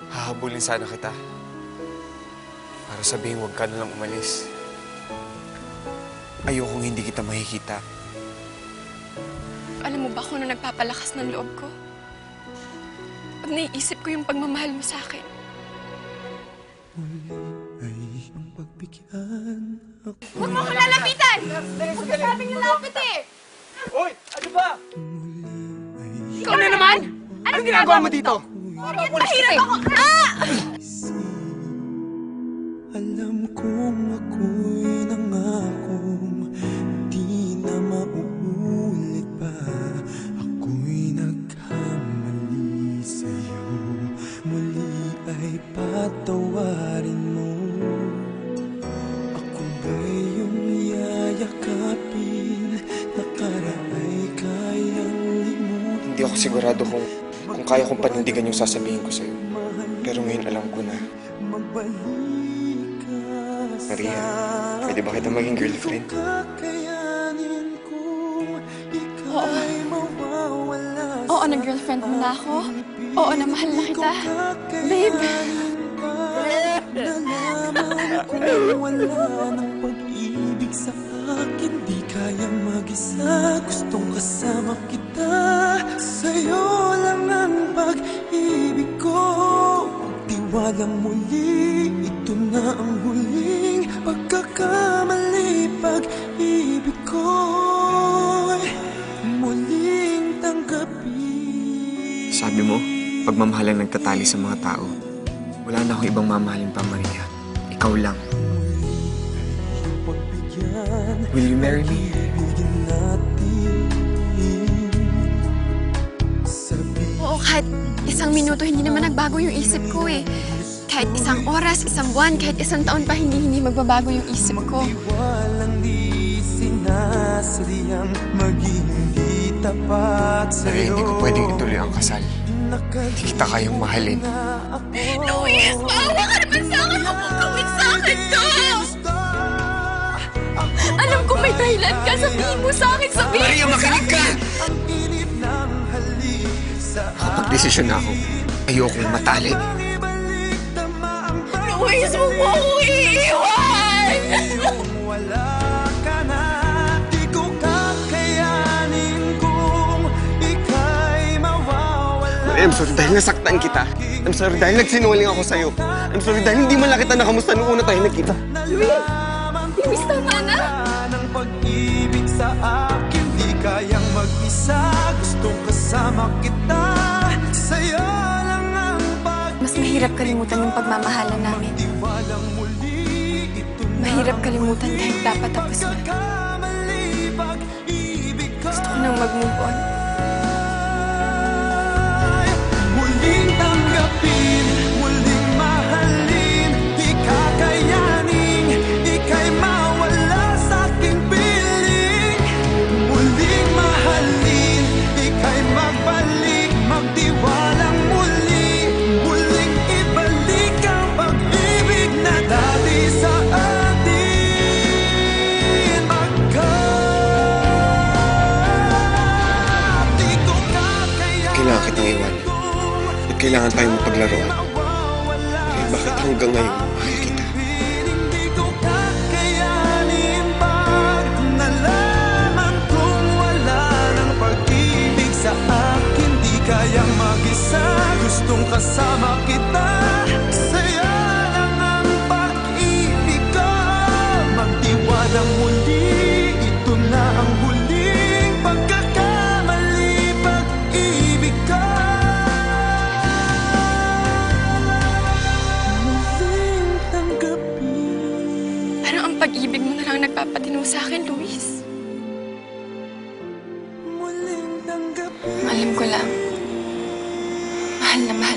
Hahabulin sana kita. Para sabihin huwag ka na lang umalis. Ayokong hindi kita makikita. Alam mo ba kung ano nagpapalakas ng loob ko? Pag naiisip ko yung pagmamahal mo sa akin. Huwag mo ko lalapitan! Huwag ka sabing lalapit eh! Hoy! Ano ba? Ikaw na naman! Anong ginagawa mo dito? Mahirap ako! Ah! Alam kong ako'y nangakong di na mauulit pa. Ako'y nagkamali sa'yo, muli ay patawarin mo. Ako ba'y iyong yayakapin, nakaraay kayang limutin? Hindi ako sigurado kung kaya kong panindigan yung sasabihin ko sa'yo. Pero ngayon alam ko na. Maria, pwede ba kita maging girlfriend? Oo na girlfriend mo na ako. Oo na mahal na kita. Babe. Nalaman kong wala ng pag-ibig sa akin, di kaya mag-isa, gustong kasama kita. Sa'yo lang ang pag-ibig ko, pagtiwalang muli, ito na ang huling pagkakamali. Pag-ibig ko'y muling tanggapin. Sabi mo, pagmamahal ang nagtatali sa mga tao. Wala na akong ibang mamahalin pa, Maria. Ikaw lang. Will you marry me? Oo, kahit isang minuto hindi naman nagbago yung isip ko eh. Kahit isang oras, isang buwan, kahit isang taon pa hindi magbabago yung isip ko. Walang di sinasadyang maging di tapat Maria, sa'yo. hindi ko pwedeng ituloy ang kasal. Hindi kita kayang mahalin. Luis, maawa ka naman sa akin! Huwag mong gawin sa akin to! Alam ko may dahilan ka. Sabihin mo sa akin, sabihin Maria, mo sa makinig ka! Ang init ng halik sa Kapag-desisyon na ako, ayokong matali. ibalik tama ang Luis, huwag mo ako iiwan! wala ka na. Di ko kakayanin kung ika'y mawawala. I'm sorry dahil nasaktan kita. I'm sorry dahil nagsinungaling ako sa'yo. I'm sorry dahil hindi man lang kita nakamusta noong una tayo nagkita. Luis, tama na! Ng pag-ibig sa akin, di kayang mag-isa, gustong kasama kita. Sa'yo lang ang Mas mahirap kalimutan yung pagmamahalan namin. pag-iwalang muli. Ito na Mahirap kalimutan kahit dapat tapos na. kamali, pag-ibig ko. Gusto ko nang mag-move on. Muling tanggapin, muling mahalin, di kakayanin, ika'y mawala sa aking piling. Muling mahalin, ika'y magbalik, magtiwalang muli, muling ibalik ang pag-ibig na dati sa atin. Di ko kakayanin. Kailangan kitang iwan. At kailangan tayong mapaglaruan. Maria, bakit hanggang ngayon mahal kita? Hindi ko kakayanin pag nalaman kong wala ng pag-ibig sa akin. Di kayang mag-isa, gustong kasama kita. Sa'yo lang ang pag-ibig ko, magtiwalang muli. Ito na ang huling pagkakamali, pag-ibig ko. Muling tanggapin. Parang ang pag-ibig mo na lang nagpapatino sa akin, Luis. Muling tanggapin. Alam ko lang. Mahal na mahal